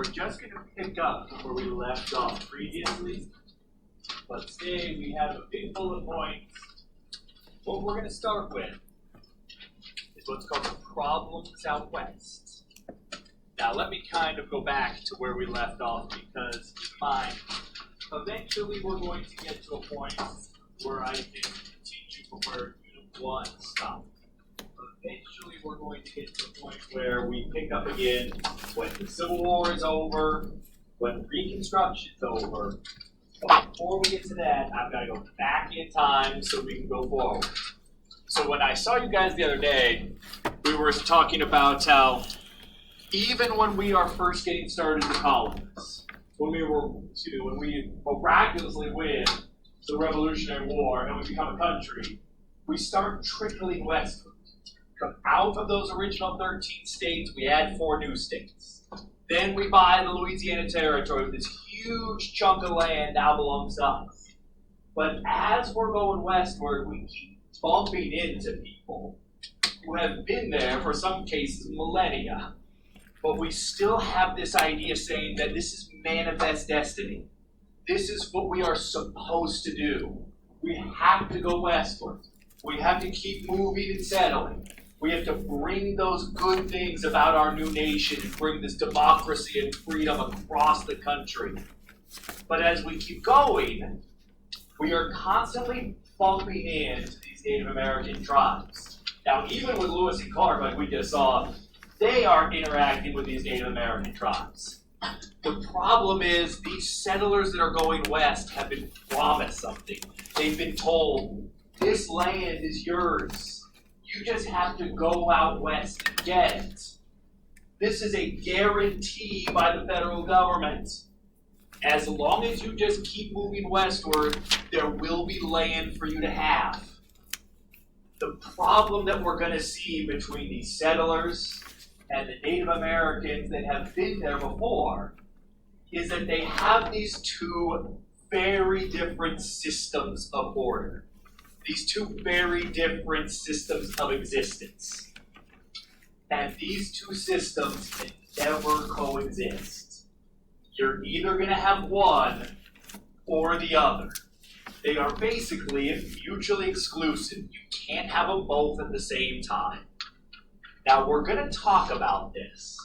we're just going to pick up from where we left off previously. But today we have a big bullet point. What we're going to start with is what's called the problems out west. Now let me kind of go back to where we left off because keep in mind, eventually we're going to get to a point where I can teach you from where Unit 1 stopped. Eventually we're going to get to a point where we pick up again when the Civil War is over, when Reconstruction's over. But before we get to that, I've got to go back in time so we can go forward. So when I saw you guys the other day, we were talking about how even when we are first getting started in the colonies, when we miraculously win the Revolutionary War and we become a country, we start trickling westward. Come out of those original 13 states, we add 4 new states. Then we buy the Louisiana Territory with this huge chunk of land now belongs to us. But as we're going westward, we keep bumping into people who have been there, for some cases, millennia. But we still have this idea saying that this is manifest destiny. This is what we are supposed to do. We have to go westward. We have to keep moving and settling. We have to bring those good things about our new nation and bring this democracy and freedom across the country. But as we keep going, we are constantly bumping into these Native American tribes. Now, even with Lewis and Clark, like we just saw, they are interacting with these Native American tribes. The problem is these settlers that are going west have been promised something. They've been told, this land is yours. You just have to go out west and get it. This is a guarantee by the federal government. As long as you just keep moving westward, there will be land for you to have. The problem that we're going to see between these settlers and the Native Americans that have been there before is that they have these 2 very different systems of order. These 2 very different systems of existence. And these 2 systems can never coexist. You're either going to have one or the other. They are basically mutually exclusive. You can't have them both at the same time. Now we're going to talk about this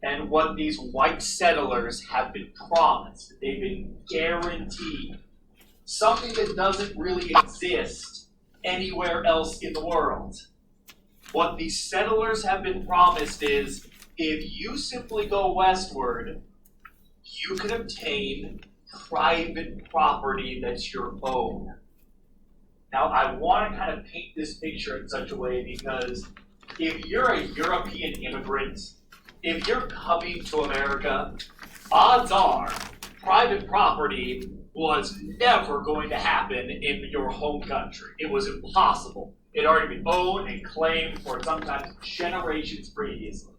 and what these white settlers have been promised. They've been guaranteed. Something that doesn't really exist anywhere else in the world. What these settlers have been promised is, if you simply go westward, you can obtain private property that's your own. Now, I want to kind of paint this picture in such a way because if you're a European immigrant, if you're coming to America, odds are private property was never going to happen in your home country. It was impossible. It had already been owned and claimed for sometimes generations previously.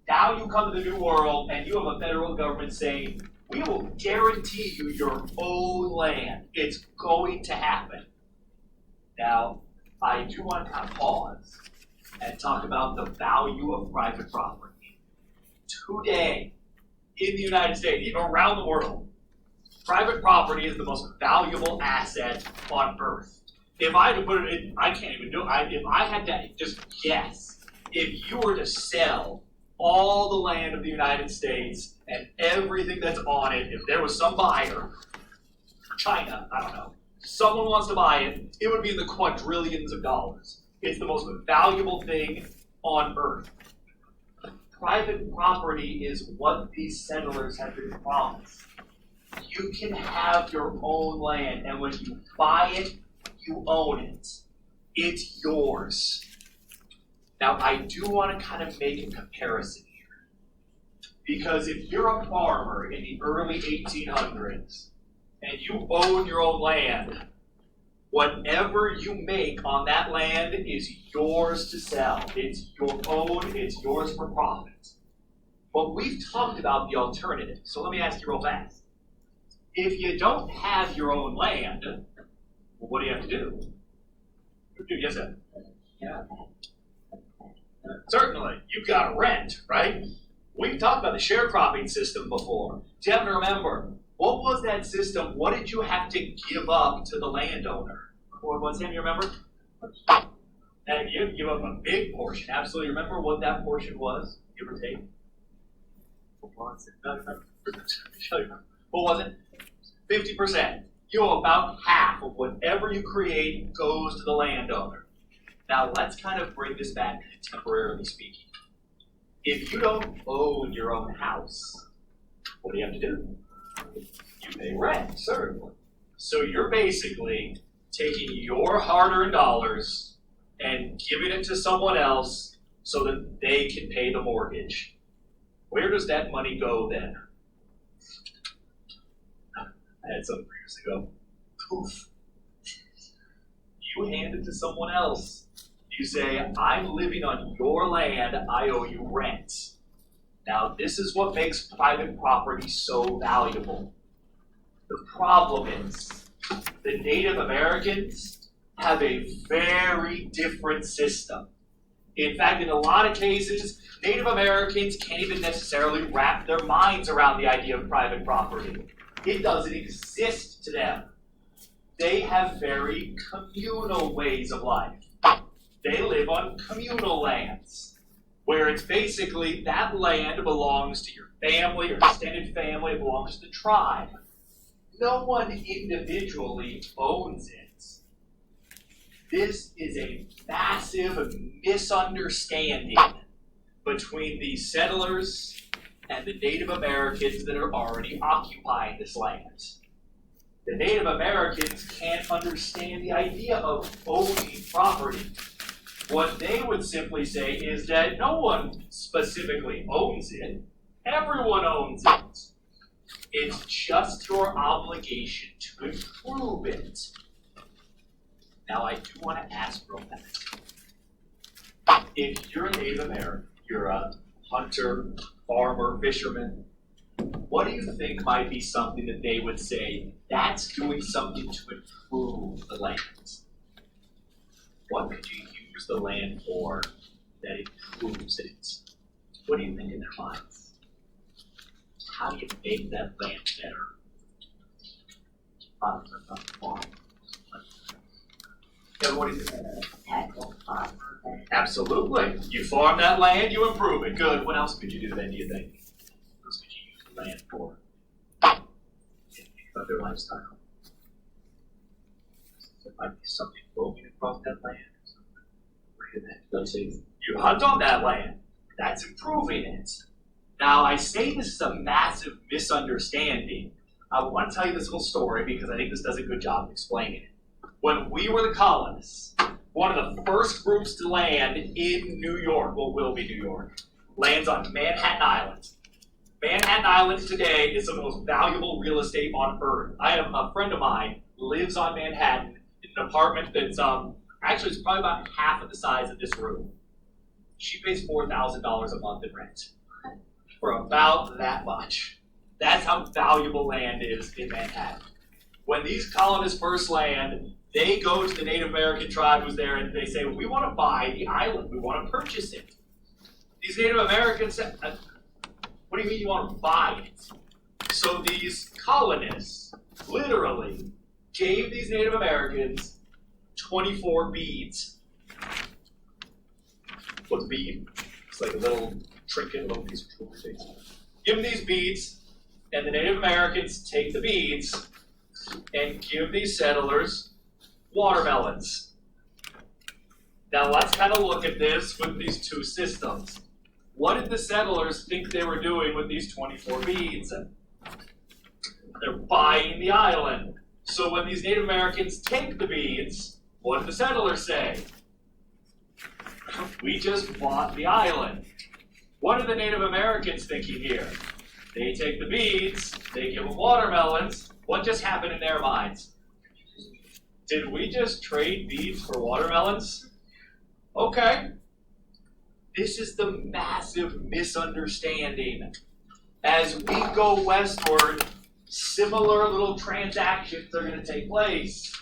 Now you come to the New World and you have a federal government saying, we will guarantee you your own land. It's going to happen. Now, I do want to kind of pause and talk about the value of private property. Today, in the United States, even around the world, private property is the most valuable asset on earth. If I had to put it in, I can't even do it. If I had to just guess, if you were to sell all the land of the United States and everything that's on it, if there was some buyer, China, I don't know, someone wants to buy it, it would be in the quadrillions of dollars. It's the most valuable thing on earth. Private property is what these settlers have been promised. You can have your own land, and when you buy it, you own it. It's yours. Now, I do want to kind of make a comparison here. Because if you're a farmer in the early 1800s, and you own your own land, whatever you make on that land is yours to sell. It's your own, it's yours for profit. But we've talked about the alternative, so let me ask you real fast. If you don't have your own land, well, what do you have to do? Yes, sir. Yeah. Certainly, you've got to rent, right? We've talked about the sharecropping system before. Do you happen to remember? What was that system? What did you have to give up to the landowner? What was it? You remember? And you give up a big portion. Absolutely. Remember what that portion was? Give or take. What was it? What was it? 50%. You know, about half of whatever you create goes to the landowner. Now let's kind of bring this back temporarily speaking. If you don't own your own house, what do you have to do? You pay rent, certainly. So you're basically taking your hard-earned dollars and giving it to someone else so that they can pay the mortgage. Where does that money go then? I had some years ago. Poof. You hand it to someone else. You say, I'm living on your land, I owe you rent. Now, this is what makes private property so valuable. The problem is, the Native Americans have a very different system. In fact, in a lot of cases, Native Americans can't even necessarily wrap their minds around the idea of private property. It doesn't exist to them. They have very communal ways of life. They live on communal lands, where it's basically that land belongs to your family or extended family, it belongs to the tribe. No one individually owns it. This is a massive misunderstanding between the settlers and the Native Americans that are already occupying this land. The Native Americans can't understand the idea of owning property. What they would simply say is that no one specifically owns it. Everyone owns it. It's just your obligation to improve it. Now, I do want to ask real fast. If you're a Native American, you're a hunter, farmer, fisherman, what do you think might be something that they would say, that's doing something to improve the land? What could you use the land for that improves it? What do you think in their minds? How do you make that land better? What do you think? Absolutely. You farm that land, you improve it. Good. What else could you do then, do you think? What else could you use the land for? Think about their lifestyle. There might be something growing across that land. Let's see. You hunt on that land. That's improving it. Now, I say this is a massive misunderstanding. I want to tell you this little story because I think this does a good job of explaining it. When we were the colonists, one of the first groups to land in New York, well, will be New York, lands on Manhattan Island. Manhattan Island today is some of the most valuable real estate on earth. I have a friend of mine lives on Manhattan in an apartment that's actually it's probably about half of the size of this room. She pays $4,000 a month in rent for about that much. That's how valuable land is in Manhattan. When these colonists first land, they go to the Native American tribe who's there and they say, we want to buy the island, we want to purchase it. These Native Americans say, what do you mean you want to buy it? So these colonists literally gave these Native Americans 24 beads. What's a bead? It's like a little trinket, a little piece of jewelry. Give them these beads, and the Native Americans take the beads and give these settlers watermelons. Now let's kind of look at this with these two systems. What did the settlers think they were doing with these 24 beads? They're buying the island. So when these Native Americans take the beads, what did the settlers say? We just bought the island. What are the Native Americans thinking here? They take the beads, they give them watermelons. What just happened in their minds? Did we just trade beads for watermelons? Okay. This is the massive misunderstanding. As we go westward, similar little transactions are going to take place.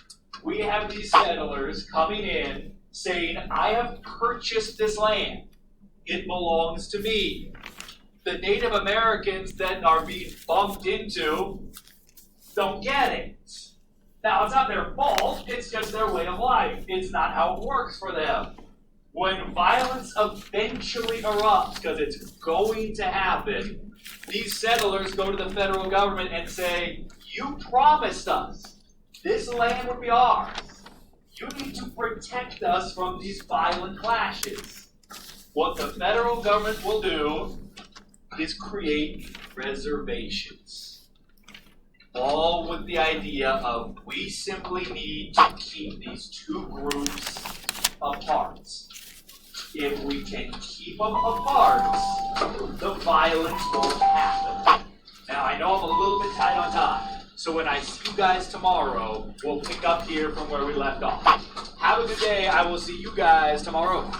We have these settlers coming in saying, I have purchased this land. It belongs to me. the Native Americans that are being bumped into don't get it. Now, it's not their fault, it's just their way of life. It's not how it works for them. When violence eventually erupts, because it's going to happen, these settlers go to the federal government and say, you promised us this land would be ours. You need to protect us from these violent clashes. What the federal government will do is create reservations. All with the idea of we simply need to keep these two groups apart. If we can keep them apart, the violence won't happen. Now, I know I'm a little bit tight on time, so when I see you guys tomorrow, we'll pick up here from where we left off. Have a good day. I will see you guys tomorrow.